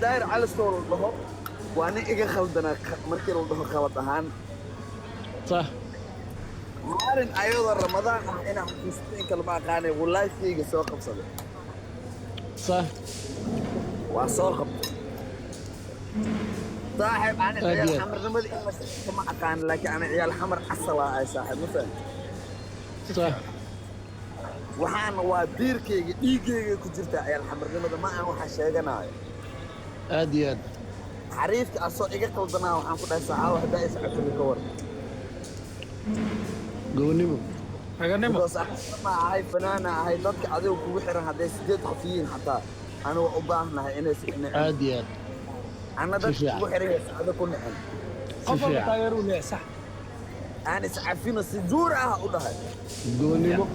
داير على ستور الضهر وانا اجا خلدنا مركي الضهر خلط اهان صح مارن ايضا رمضان انا حسيت كلمه قاني والله فيك سوق بصدق صح وسوق صاحب انا عيال أديت حمر نمد ما كان لكن انا عيال حمر اصلا اي صاحب مثلا صح waxaan waa diirkayga dhiigayga ku jirta ciyaal xamarnimada ma aan waxa sheeganayo أديت xariifka asoo iga qaldanaa waxaan ku dhahay saacaw hadaa is cafili ka war قونيمو raganimo because ma ahay fanaana ahay dadka adiga kugu xiran hadday 8 qof yihiin xataa ana waa u baahnahay inay si nicin أديت ana dadka kugu xiran yahay saacada ku nicin qof walba سفيع taageero u leeyahay sax aan is cafino si juur ah u dhahay قونيمو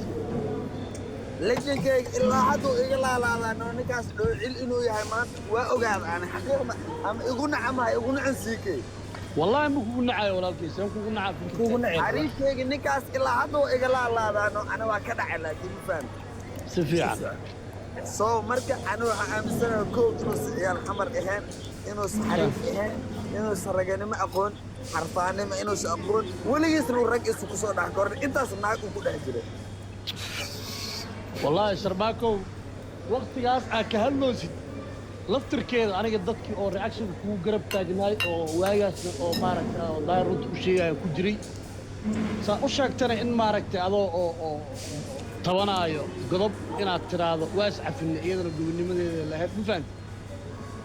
lejankayga ilaa hadduu iga laalaadaan oo ninkaas dhoocil inuu yahay maanta waa ogaada aan xaqiiqda ama igu nacamahay igu nacan siikay والله ما كنا عاي ولا كيس يوم كنا عاي kuugu nacay xariifkayga ninkaas ilaa hadduu iga laalaadaan oo ana waa ka dhacay laakiin ma fahmi سفيع soo marka anu waxaa aaminsanahay kow inuusan ciyaal xamar ahayn inuusan xariif ahayn inuusan raganimo aqoon xarfaanimo inuusan aqoon weligiisna uu rag isu kusoo dhex korin intaas naag uu ku dhex jiray والله شرباكو وقت قاس كهالنوسي لفتر كذا أنا قد ضدك أو رياكشن كو قرب تاجناي أو واجس أو مارك أو داير رد وشيء كجري سأشك ترى إن مارك هذا أو طبعا أيو قضب إن أترى واسع في النيادر الجبني من اللي هاد مفهوم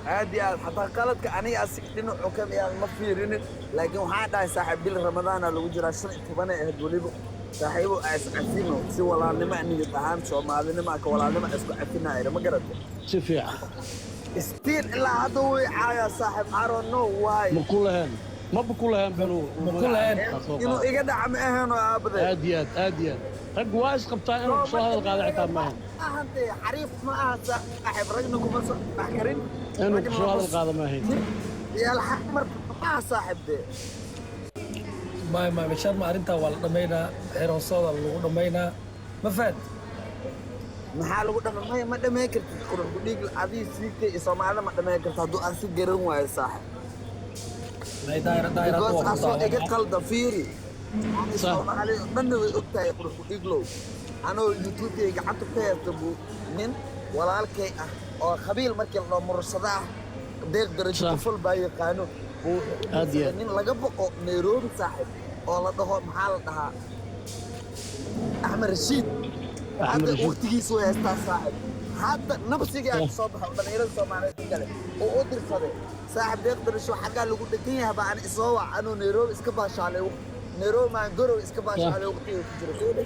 عادي حتى قالت أنا أسكتين حكم يا مفيرين لكن هذا صاحب بيل رمضان لو جرى سنة تبنا يهدولي صاحبه أسكتينه سوى ولا نما إني يتهم شو ما هذا نما كولا نما أسكتينه إذا ما قرأت سفيع ستيل إلا عدوي يا صاحب I don't know why بكلهن ما بكلهن بنو بكلهن. إنه إجد عم إهانه أبدا أديت أديت رج وايس قبطان إنه شو هذا القاعدة عتاب معهم أنت حريف ما صاحب رجلكم بس بحكرين إنه شو هذا القاعدة معهم يا الحمر ما صاحب ده ما بشار ما أرنتا ولا دمينا حيران صودا لو دمينا ما فات maxaa lagu dhamay ma dhamay kartid qurux gudhig adii siikay Soomaalida ma dhamay kartid haduu aan si garan waayo saaxib ما داير داير because asoo iga qalda fiiri صح. Soomaalida dhan way ogtahay qurux gudhig low anoo YouTube-kayga gacanta ku haysta buu nin walaalkay ah oo qabiil markii la mursada ah deeq darajo صح. ku fal baa yaqaano buu Aad nin laga boqo Nairobi saaxib oo la dhaho maxaa la dhahaa Ahmed Rashid أحمد هذا رشيد وقتيس ويستا صاحب هذا نفسي قاعد صبح ودليل الصومالي قال وقدر صدق صاحب يقدر شو حاجه اللي قلت لك هبا عن اسوا انه نيروبي اسكباش على وقت نيروبي ما نقرو اسكباش صح. على وقتي وجرسوني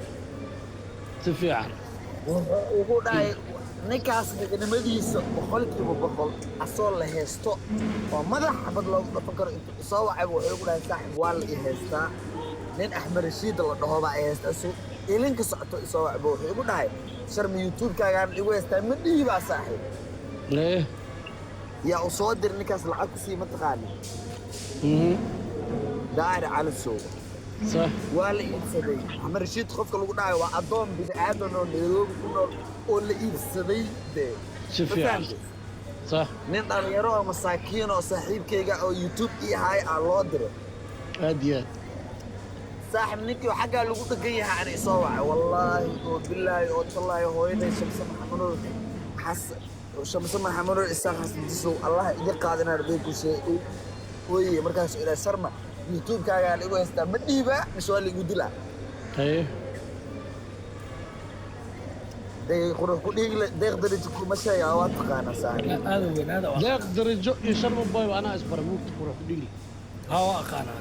سفيع وهو داي نكاس نمديس بخلكي وبخل اصول لهيستو ومدح حبد لو بفكر انت اسوا عيب ويقول صاحب والله هيستا nin Ahmed Rashid la dhaho baa heesta soo ilinka socto soo wacbo wuxuu igu dhahay sharmi YouTube-kaagaan igu heestaa ma dhiibaa saaxiib ليه yaa u soo dir ninkaas lacag ku sii mataqaani daahir cali soo صح waa la iibsaday Ahmed Rashid qofka lagu dhahay waa adoon bid'aadan oo Nairobi ku nool oo la iibsaday dee سفيع صح nin dhalinyaro oo masaakiin oo saaxiibkayga oo YouTube ii haay aan loo diray أديت صاحب نيكي وحاجة اللي قلت جاي يعني صوع والله وبالله والله هو هنا شمس محمود حس شمس محمود الإنسان حس بجسو الله يدق قاعدنا ربيك وشيء وي مركز إلى سرمة يوتيوب كاجا اللي هو يستمدني بقى مش هو اللي يقول له إيه ده يخرج كل ده يقدر يجيكم مشي يا واتق أنا صاحب هذا وين هذا لا يقدر يشرب باي وأنا أصبر موت بروح ديلي هوا أقانا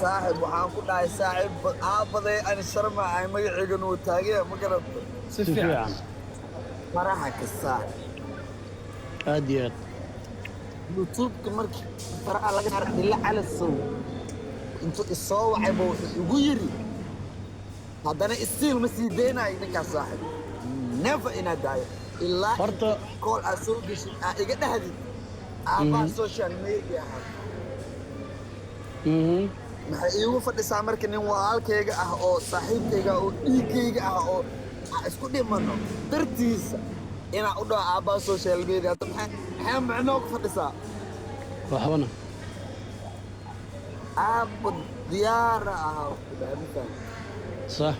صاحب وحان كل صاحب عابدي أنا شرمة أي ما يعجن وتاجي ما قرب سفيع فرحك الصاحب أديت يوتيوب كمرك فرع لك عرض الله على السوق انتو الصو عيبو يغيري هذا انا السيل مسيدينا انك صاحب نيفر ان داي الا فرطة كول اسوق ايغا دهدي ابا سوشيال ميديا maxay iigu fadhisaa marka nin walaalkayga ah oo saaxiibkayga oo dhiigayga ah oo isku dhimano dartiisa inaan u dhaho aabbaa social media hadda maxaa macnoo ku fadhisaa waxbana aabba diyaara ahaa kudhaamitaan sax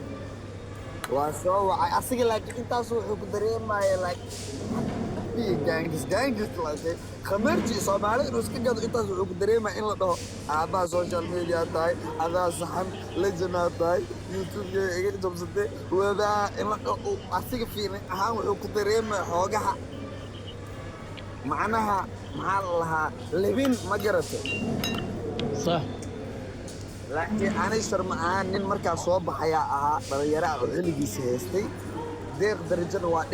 waa soo wacay asiga laakiin intaas wuxuu ku dareemaya laakiin gaangis laakiin khamarji Soomaali inuu iska gado intaas wuxuu ku dareemaya in la dhaho aabbaa social media tahay adaa saxan lejana tahay YouTube iga jabsatay wadaa in la dhaho asiga fiirin ahaan wuxuu ku dareemaya xoogaha macnaha maxaa la lahaa libin ma garatay صح laakiin aanay sharma ahaan nin markaa soo baxayaa ahaa dhalinyaro ah oo xilligiisa haystay deeq darajada waa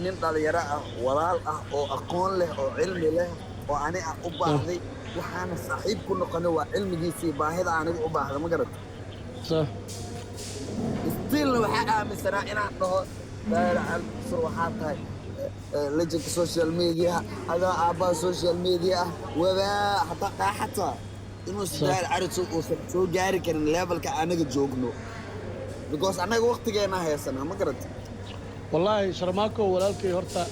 nin dhalinyaro ah walaal ah oo aqoon leh oo cilmi leh oo ani ah u baahday waxaana saaxiib ku noqonay waa cilmigiisii baahida aniga u baahda ma garata صح stiilna waxaa aaminsanaa inaan dhaho daayir sur waxaa tahay lejanka social media adaa aabbaa social media ah wadaa hataa dhaaxataa inuu sidaal caris uusan soo gaari karin levelka anaga joogno because anaga waqtigeena haysana ma garata والله شرماكو ولالكي هرتا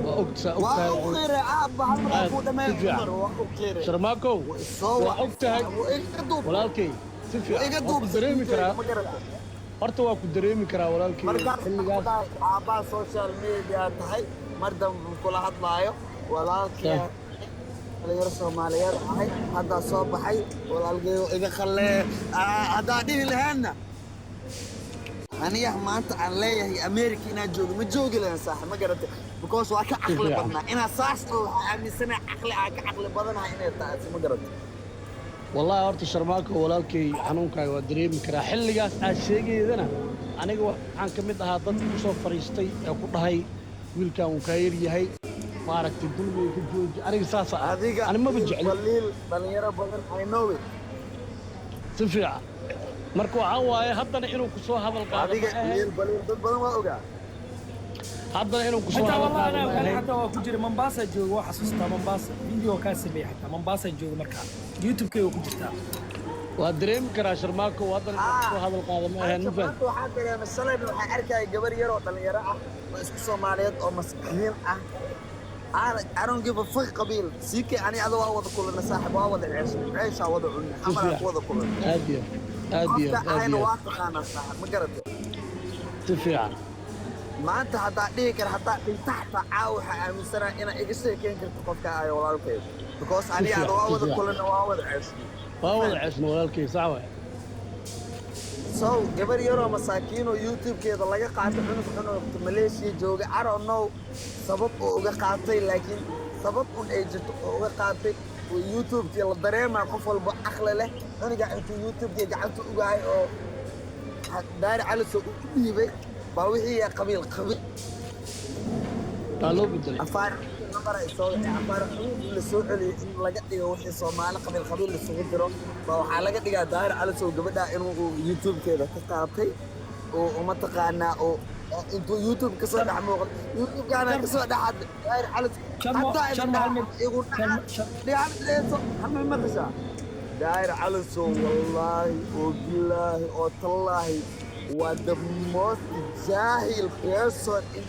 وأكتا waa u qeeray aabba hal mar ku dhameey mar waa u qeeray شرماكو soo وأكتا ولالكي سفيا iga duub دريمي كرا ma garata هرتا واكو دريمي كرا ولالكي marka حلقاس aabba social media tahay mar dambe kula hadlaayo walaalkii dhalinyaro Soomaaliyeed ahay hadda soo baxay walaalgeeyo iga khalle hadda dhihi lahaana aniga maanta aan leeyahay America inaan joogo ma joogi lahayn saaxiib ma garatay because waa ka aqli badnaa inaan saas oo aaminsana aqli aan ka aqli badanahay inay tahay ma garatay والله هرتا شرماكو ولالكي حنونكا ودريمي كرا حلقاس عاشيقيدنا aniga waxaan ka mid ahaa dad ku soo fariistay ee ku dhahay wiilkan uu ka yar yahay maaragtay dulmiga ka jooji aniga saas ah adiga ani ma bajecli waliil dhalinyaro badan I know it si fiican marka waxaa waaye haddana inuu ku soo hadal qaado adiga waliil baliil dad badan waa ogaa haddana inuu ku soo حتى hadal والله qaado ma انا ahayn حتى كجري منباسا جوج واحد حسوستا منباسا فيديو كان سمي حتى منباسا جوج مركا يوتيوب كيو كجرتا waa dareemi karaa sharmaako haddana inuu ku soo hadal qaado ma ahayn ma faham maanta waxaa dareemay shalay waxaa arkaya gabar yar oo dhalinyaro ah oo isku Soomaaliyeed oo maskiin ah I don't give a fuck qabiil siikay ani ada waa wada kulana saaxiib waa wada ceesha wada cunna xamara wada kulana aad iyo aad iyo qofka aad ayna iyo waa taqaanaa saaxiib ma garatay si fiican maanta haddaa dhihi kara haddaa dhinta xataa caawaxa aaminsanaa inaa iga sheekeyn karto qofka ay walaalkeed because ani ada waa wada kulana waa wada ceesha waa wada ceesna walaalkay sax waay so gabar yaroo masaakiin oo YouTube-keeda laga qaatay cunug cunugta Malaysia jooga I don't know sabab oo uga qaatay laakiin sabab un ay jirto oo uga qaatay oo YouTube-kii la dareemaa qof walba aqli leh cunuga intuu YouTube-kii gacanta uga hay oo daari cali soo u dhiibay baa wixii qabiil taa loo bedelay afaar number ay soo afaar la soo celiyay in laga dhigo wixii Soomaali qabiil la soo diro baa waxaa laga dhigaa daari cali soo gabadha inuu YouTube-keeda ka qaatay oo uma taqaanaa oo intuu YouTube ka soo dhex muuqdo YouTube-kaana ka soo dhaxad daari cali daari cali soo wallaahi oo billaahi oo tallaahi waa the most jahil person in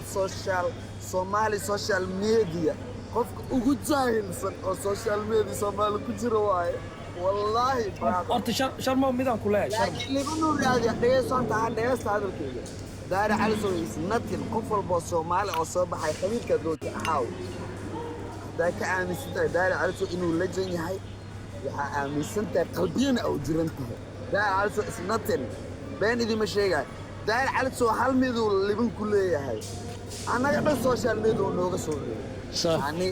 Somali social media qofka ugu jaahilsan oo social media Soomaali ku jiro waaye wallahi horta sharmo midaan ku leeyahay laakiin libanu raadiya dhegeysta hadalkeyga daari cali soo is nothing qof walba Soomaali oo soo baxay qabiilka doonta ahaaw haddaa ka aaminsantahay daari cali soo inuu lejan yahay waxaa aaminsantahay qalbiyana oo jiran tahay daari cali soo is nothing been idima sheegay daari cali soo hal miduu liban ku leeyahay anaga dhan social media oo nooga soo reeyay صح يعني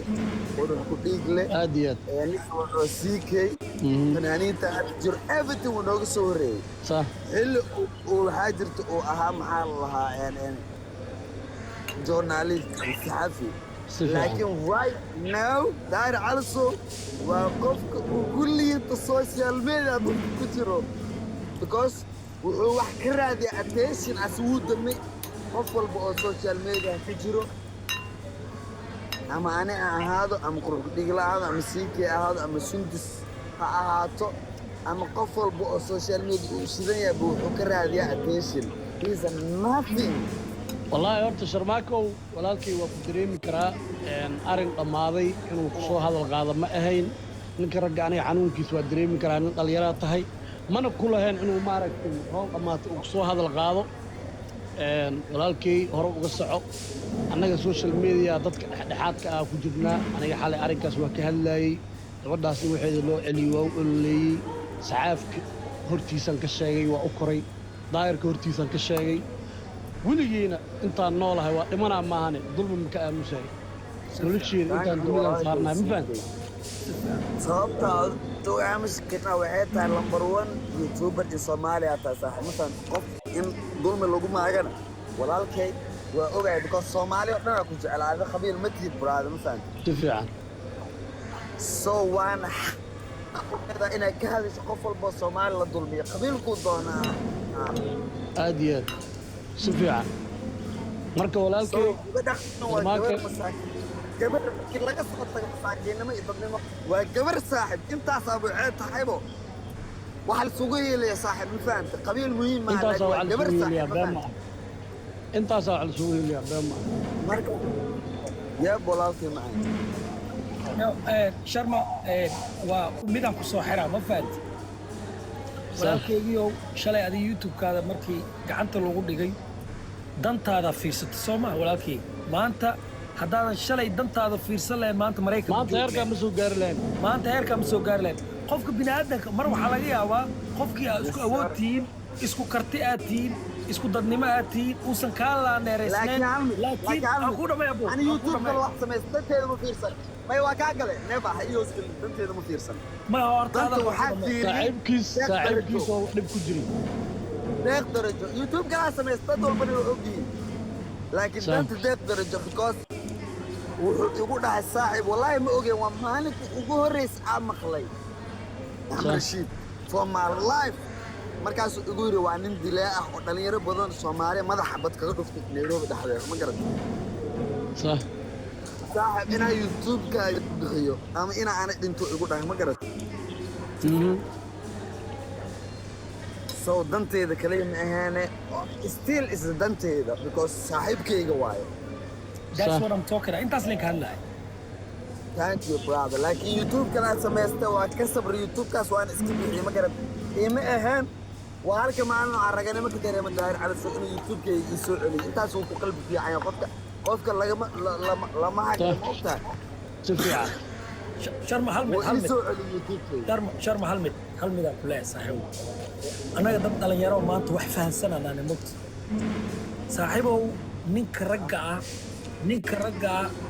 ودن ku dhiig leh aadiyad yani oo siikay fanaaniinta jir everything uu nooga soo horeeyay صح xilli uu waxaa jirta oo ahaa maxaa la lahaa journalist saxafi laakiin right now daari caliso waa qofka uu kulliyiinta social media ku jiro because wuxuu wax ka raadiya attention as wuu damay qof walba oo social media ku jiro ama ani ahaado ama qurux dhiglaado ama siikay ahaado ama sundis ha ahaato ama qof walba oo social media uu shidan yahay wuxuu ka raadiyaa attention is nothing والله horta sharmaakow walaalkay waa ku dareemi karaa arin dhammaaday inuu ku soo hadal qaado ma ahayn ninka ragga aniga xanuunkiisa waa dareemi karaa nin dhallinyarada tahay mana ku lahayn inuu maaragtay howl dhammaatay uu ku soo hadal qaado walaalkay hore uga soco annaga social media dadka dhexdhexaadka ah ku jirnaa aniga xalay arrinkaas waa ka hadlaayey gabadhaasna waxeeda loo celiyey waa u ololeeyey saxaafka hortiisaan ka sheegay waa u koray daayirka hortiisaan ka sheegay weligiina intaan noolahay waa dhimanaa maahane dulmi maka aamusahay nolosheeda intaan dulmidan saarnahay ma fahantay sababta aad u aamusi karna waxay tahay number one youtuber in Soomaaliya tahay saaxiib مثلا qof in dulmi lagu maagana walaalkay waa ogahay because Soomaaliya dhan ku jecelaada khabiir ma tihid brother ma fahantay si fiican so waana inay ka hadasho qof walba Soomaali la dulmiyo qabiilku doonaa aad iyo aad si fiican marka walaalkay gabar markii laga soo tago masaakiinimo iyo dadnimo waa gabar saaxiib intaas abu ceed tahaybo waxa la sugu yeelay saaxiib ma fahantay qabiil muhiim ma aha waa gabar saaxiib intaas waa la sugu yeelay beema marka yaa walaalkay macaan sharma waa midaan ku soo xiraa ma fahantay walaalkaygiiow shalay adiga youtube-kaada markii gacanta lagu dhigay dantaada fiirsata soo maha walaalkayga maanta haddaadan shalay dantaada fiirsan lahayn maanta maraykanka maanta heerkaa ma soo gaari lahayn maanta heerkaa ma soo gaari lahayn qofka bini'aadanka mar waxaa laga yaabaa qofkii aad isku awood tihiin isku karti aad tihiin isku dadnimo aad tihiin uusan kaa laaneeraysnayn laakiin aan ku dhamay abo ani youtube-ka wax samaysta danteeda ma fiirsan may waa kaa gale neeba ha iyo isku danteeda ma fiirsan ma hortaada saaxiibkiis oo dhib ku jiray deeq darajo youtube-ka samaysta dolbana waa ogyihiin laakiin danta deeq darajo because wuxuu igu dhahay saaxiib wallaahi ma ogeen waa maalinka ugu horreysa aan maqlay Rashid for my life markaasuu igu yidhi waa nin dilaa ah oo dhallinyaro badan Soomaaliya madaxa bad kaga dhuftay Nairobi dhexdeeda ma garatay saaxiib inaa youtube-ka bixiyo ama inaa aanay dhinto igu dhahay ma garatay so danteeda kaliya ma ahaane still is danteeda because saaxiibkayga waayo that's what I'm talking about intaas linka hadlahay thank you brother laakiin youtube-kan aad samaystay waa ka sabri youtube-kaas waan iska bixiyey ma garat ima ahaan waa halka maalin aan raganimo ka dareema daahir cali soo inuu youtube-kayga ii soo celiyey intaas uu ku qalbi fiican yahay qofka lama hayo ma ogtahay si fiican sharma hal mid soo celiyey youtube-kayga sharma hal midaan ku leeyahay saaxiibow annaga dad dhalinyaro maanta wax fahansananaane mogta saaxiibow ninka ragga ah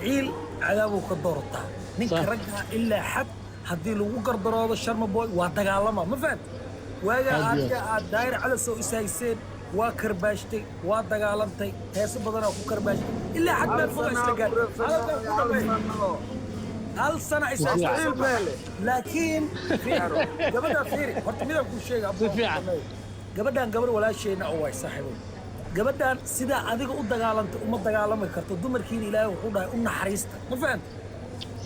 ciil cadaabuu ka doorataa ninka ragga ah ilaa xad haddii lagu gardaroodo sharma boy waa dagaalama ma fahanta waagaa adiga aad daayir cala soo ishayseen waa karbaashtay waa dagaalantay heeso badanaa ku karbaashtay ilaa xad meel foga isla gaadhay hal sana laakiin gabadhaa fiiri horta midaan kuu sheega gabadhaan gabar walaasheenna oo waay saaxiibow gabadhaan sidaa adiga u dagaalantay uma dagaalami karto dumarkiina ilaahay wuxuu dhahay u naxariista ma fahanta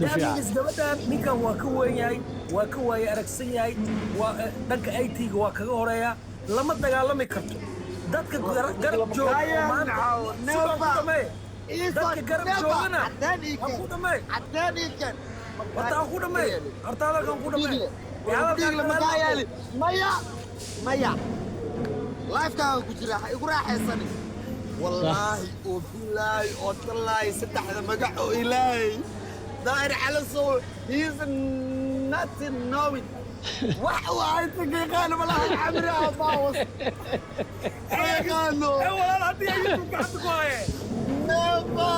daamiis gabadhaan ninkan waa ka weyn yahay waa ka waaye aragsan yahay waa dhanka IT-ga waa kaga horeeyaa lama dagaalami karto dadka garab jooga dadka garab joogana ku dhamay horta aan ku dhamay horta hadalkan ku dhamay maya lifekaaga ku jira ha igu raaxaysani wallaahi oo bilaahi oo tallaahi saddexda magac oo ilaahay daahir cala sow he's nothing knowing wax waa inta geeqaana malaha cabiraha baawas geeqaano walaal haddii ayuu gacanta ku haye neeba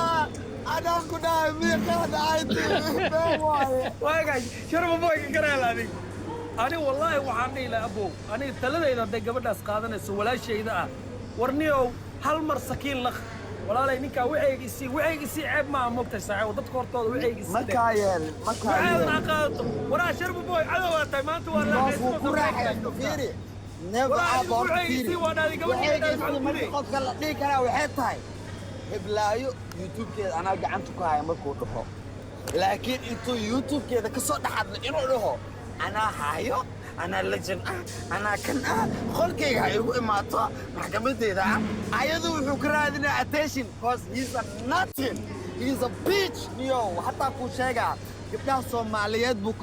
adaan ku dhahay miiqaada ayta waaye waagay sharma boyga garaal adig ani wallaahi waxaan dhihi lahaa abow aniga taladayda hadday gabadhaas qaadanayso walaashayda ah warniyow hal mar sakiin laq walaalay ninkaa wixayga isii ceeb maaha moogtahay saaxiibo dadka hortooda wixayga isii markaa yeel waxaadna qaadato waraa sharma boy cadow aa tahay maanta waa fiiri neeba aaboor fiiri marka qofka la dhihi karaa waxay tahay heblaayo youtube-keeda anaa gacanta ku haya markuu dhaho laakiin intuu youtube-keeda ka soo dhaxadla inuu dhaho anaa haayo anaa lejan anaa kan qolkayga ha igu imaato maxkamadeeda ayadu wuxuu ka raadinaa attention cause he's a nothing he's a bitch niyo hataa kuu sheegaa gabdhaha soomaaliyeed buu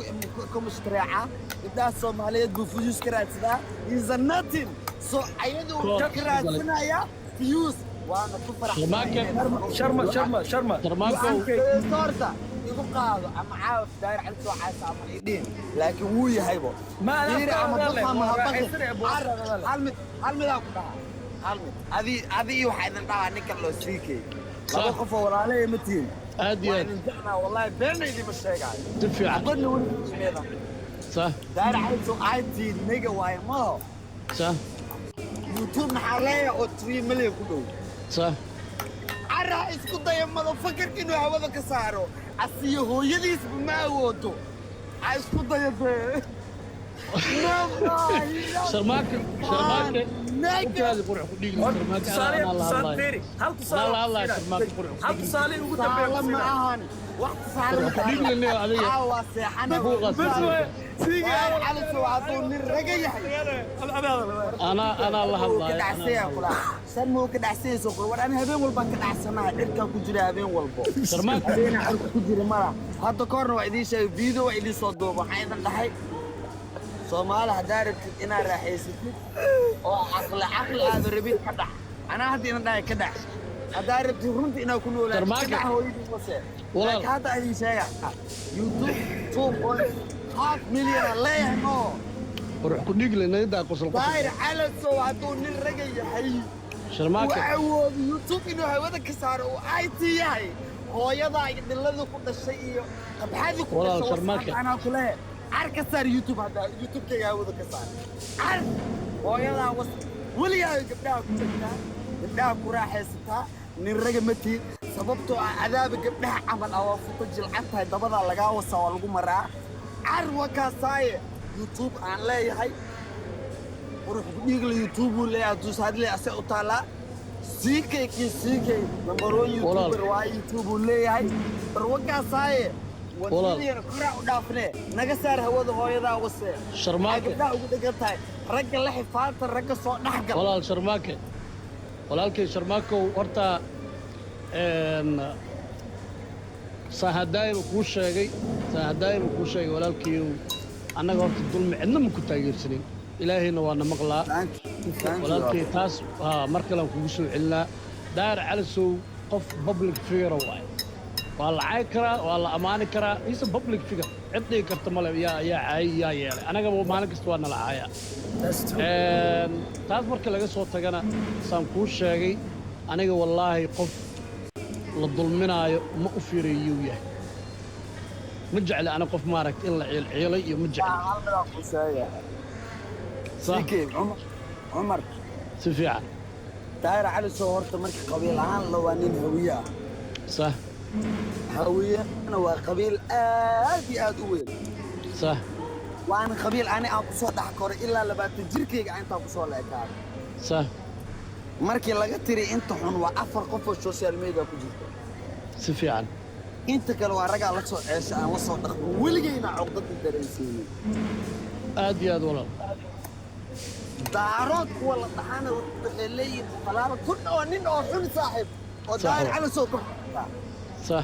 ku mushtareecaa gabdhaha soomaaliyeed buu fuyuus ka raadsadaa he's a nothing so ayadu wuxuu ka raadsanayaa fuyuus waana ku faraxsan igu qaado ama caawif daayir cali soo caaysa ama idhiin laakiin wuu yahaybo hal midaa ku dhaha hal mid adi iyo waxaa idin dhahaa ninkan loo siikay laba qof oo walaalaya ma tihin aad iyo aad jecnaa wallahi beenna idima sheegaayo si fiican badna weli ismeeda صح daayir cali soo caaytii nega waaye maaho صح youtube maxaa leeya oo 3 milyan ku dhow صح carraa isku daya madafakarka inuu hawada ka saaro asiyo hooyadiisba ma awoodo ha isku daya bee شرماك وكذا قرع كديق شرماك هل تصالي ugu dambeeyo ma ahan wax saaran كديق لنا adiga waa seexana على سواء nin raga yahay انا الله الله سنمو كدعسيسو war aan habeen walba ka dhacsanahay dhirka ku jira habeen walbo شرماك habeen aan ku jira mara hadda koorna waa idin sheegay video waa idin soo duubo waxaan idin dhahay Soomaali hadaa rabtid inaad raaxaysatid oo aqal aad rabid ka dhax ana hadda idin dhahay ka dhax hadaa rabtid runtii inaad ku noolaato ka dhax hooyadii wase laakiin hadda idin sheega YouTube 2.5 milyan leeyahay no قرع كديق لنا دا قصل daayir cali soo haduu nin raga yahay شرماك وعوض يوتيوب إنه هذا كسر وآيتي هاي هو يضع اللذ كل شيء طب هذه كل شيء أنا أقوله عارف كسر يوتيوب هذا يوتيوب كي هذا كسر عارف هو يضع ولي قبلها قبلها كرة حسيتها نرجع متي سببته عذاب قبلها عمل أو فوق العتها دبضة لقاه وصار لقوا مرة عارف وكاساي يوتيوب عن لا هاي وروح يقول يوتيوب ولا أدوس هذا اللي أسأل طالع سيكي نمبر 1 يوتيوبر واي يوتيوب ولا هاي روقع صاي ودي كرة ودافنه نجسر هو ده هاي ده وسه شرماك لا وده قلتها رجل له حفاظ الرجل صوت نحجر ولا شرماك ولا شرماك ورتا سهداير وكوشة ولا الكيو أنا قلت الظلم عندنا من كنت أجلسني إلهينا وأنا مقلع ولكن تاس مركلا وكوشة إلا داير على سو قف بابليك فيجر واي والله عايكرا والله أمانة كرا هيس بابليك فيجر عندي كرتمال يا أنا قبل ما نقصت وأنا العاية تاس مركلا جسوا تجنا سامكوش شيء أنا والله قف للظلمنا ما أفيري يويه مجعل أنا قف مارك إلا عيلي مجعل سيكي عمر سفيان داير على صورته مركي قبيل عان لوانين هوية صح هوية أنا وقبيل آدي أويل صح وأنا قبيل أنا أقصى دحكور إلا لبعد تجركي أنت أقصى لأكاد صح مركي لقيتري أنت حن وأفر قفوا السوشيال ميديا كجيتو سفيان أنت كلو رجع لك صوت عيش أنا وصوت دخل ولقينا عقدة الدراسين آدي والله دارات ولا طحانة اللي طلعنا كنا ونين أوحون صاحب وداير على صوته صح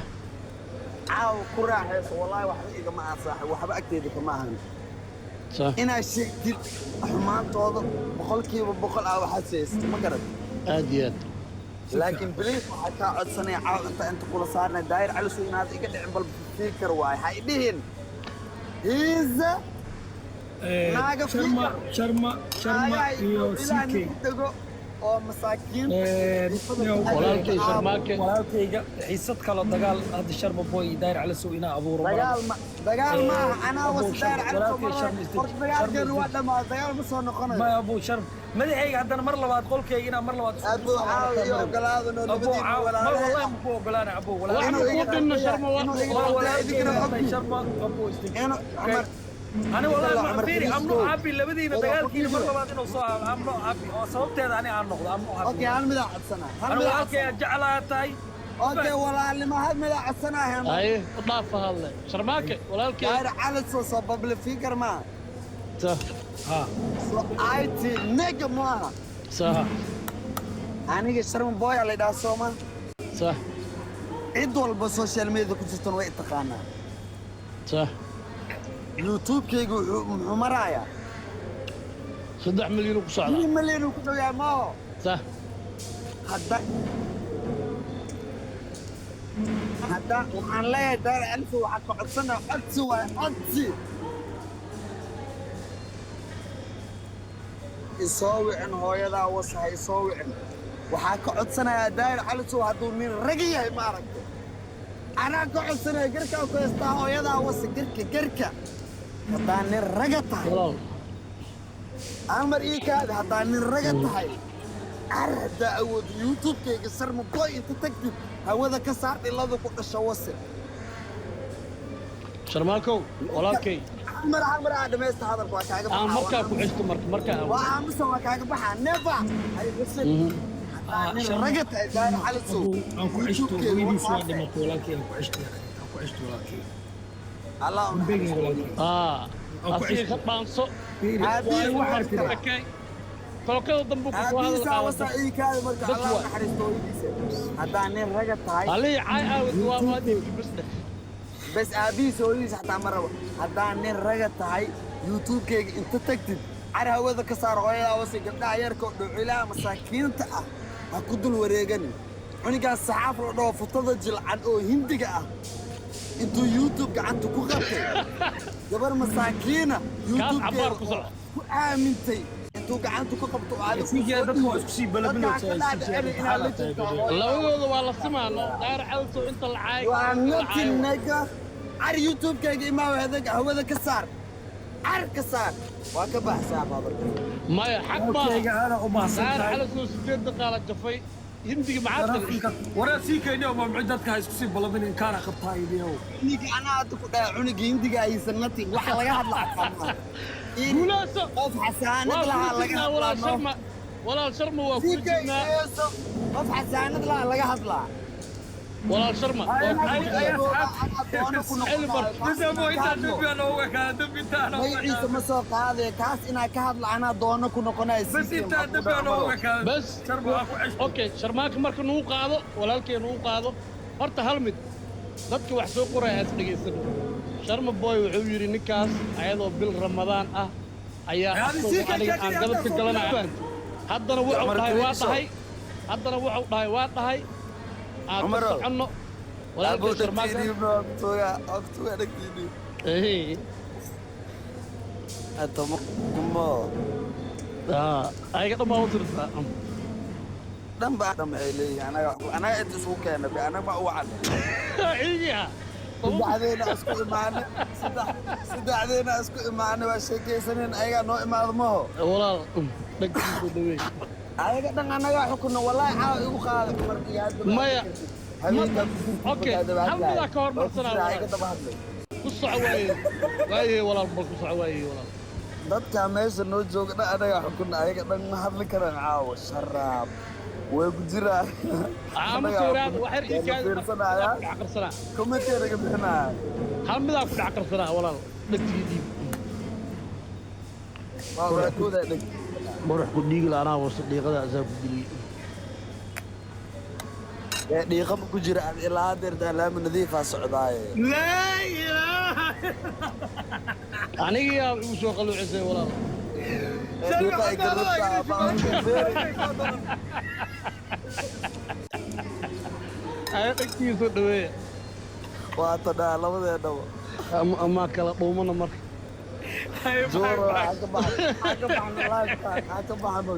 عاو كرة حيس والله واحد إذا ما صاحب وحب أكتر كمان صح أنا شيء كتير حمان توضع بقول كيف بقول أو حساس ما قرد آدي لكن بليس حتى عد سنة عاو أنت كل صارنا داير على سوي ناس يقدر عمل فكر واي هايدين هيزا شرما iyo CK oo masaakiin walaalkay sharmaake walaalkayga xiisad kala dagaal hada sharma boy daayir cala soo ina abuuro dagaal ma ana was daayir cala soo dagaalkeenu waa dhamaa dagaal ma soo noqonayo ma abu sharm madaxayga hadana mar labaad qolkayga ina mar labaad abu caawiyo ogolaado noo nabadiina walaalay ma ku ogolaana abu walaalay inuu sharma walaalay sharma abu inuu Umar أنا والله ما فيري أمنو عبي لبدينا دجال كي مرة بعد إنه صار أمنو عبي صوبت هذا أنا عن نقطة أمنو عبي أوكي هل مدة سنة أنا والله جعلها تاي اوكي والله اللي ما هاد ملا عسنا هم هاي ضاف هذا شرماكه ولالكي داير على سو بابل فيكر ما صح ها سو ايتي نيجا ما صح aniga sharma boy la daa sooma صح cid walba social media ku jirtan way taqaanaa صح youtube kaygu wuxuu marayaa 3 مليون ku socda 2 milyan ku dhawayaa ma صح hadda waxaan leeyahay daar alfu waxa ka codsanaa codsi waa codsi isoo wicin hooyadaa wasahay isoo wicin waxaa ka codsanayaa daayir calisow hadduu nin rag yahay ma aragta anaa ka codsanaya garkaa ku haystaa hooyadaa wasa garka haddaa nin raga tahay walaal amar ii kaadi haddaa nin raga tahay ar haddaa awood youtube-kayga sarma boy inta tagtid hawada ka saar dhilada ku dhasha wase sharmaakow walaalkay mar aa dhamaysta hadalka waa kaaga aan markaa ku xisto markaa waa aamusan waa kaaga baxaa never ay listen nin raga tahay daayir calisow aan ku cishto hooyadiis waa dhimatay walaalkay aan ku cishto walaalkay allah aan beegay walaalkay asii ka dhaanso aabiis waxaa tiri okay kolkada dambe ku soo aabiisa hadal wasa ii kaadi marka allah u naxariisto hooyadiisa haddaa nin raga tahay ali caay aawad waa waadi bisda bas aabiisa hooyadiisa xataa ma rabo haddaa nin raga tahay youtube-kayga inta tagtid car hawada ka saar hooyadaa wase gabdhaha yarka oo dhowcilaha masaakiinta ah ha ku dul wareeganin cunigaas saxaaf la dhaho futada jilcan oo hindiga ah intuu youtube gacanta ku qabtay gabar masaakiina youtube-keeda ku socda ku aamintay intuu gacanta ku qabto oo adiga si jeeda dadku waa isku sii labadooda waa la simaano daayir calisow inta la caay waa notin naga car youtube-kayga imaa hawada ka saar car ka saar waa ka baxsaa babarka maya xaq ma walaalkayga ana u daayir mahadsantahay calisow 8 daqiiqo jafay hindiga maxaa waraa sii kayniyo ma mucid dadka ha isku sii balamin in kaana qabtaa idiyow cuniga anaa hadda ku dhahay cuniga hindiga aysan natin waxa laga hadlaa guulaaso qof xasaanad lahaa laga hadlaa walaal sharma waa ku jirnaa qof xasaanad lahaa laga hadlaa walaal sharma magaciisa ma soo qaadee kaas inaa ka hadla anaa doono ku noqonaya bas okay sharmaaka marka nuu qaado walaalkee nuu qaado horta hal mid dadka wax soo qoraya as dhegaysan sharma boy wuxuu yidhi ninkaas ayadoo bil ramadaan ah ayaa aniga aan gabadka galanaya haddana wuxuu dhahay waa dhahay haddana wuxuu dhahay waa dhahay aan ka soconno walaalkee sharmaaka ayaga dhan baa u tirtaa dhan baa dhan maxay leeyihin anaga inta isugu keena anaga ma u wacan ciidiya saddexdeena isku imaanay waa sheekaysaneen ayagaa noo imaado maho walaal dhagtiisa dhaweey ayaga dhan anagaa xukunna wallaahi caawa igu qaada maya okay hal midaa ka hormarsanaa ku soco waaye walaal bal ku soco waaye walaal dadkaa meesha noo jooga dhan anagaa xukunna ayaga dhan ma hadli karaan caawa sharaab way ku jiraan komenteeraga bixinaya hal midaa ku dhac qarsanaa walaal dhagtii dhiib waa kooda dheg barax ku dhiigi laanaa wasa dhiiqada asaa ku diliyey dhiiqa ma ku jira ilaa hadeertaa laama nadiifaa socdaaye laa ilaaha anigiyaa igu soo qaluucisay walaal dhiiqa ay garabtaa aya dhagtiisa dhaweeya waa tadhaa labadeennaba amaa kala dhuumana marka jooro aa ka baxno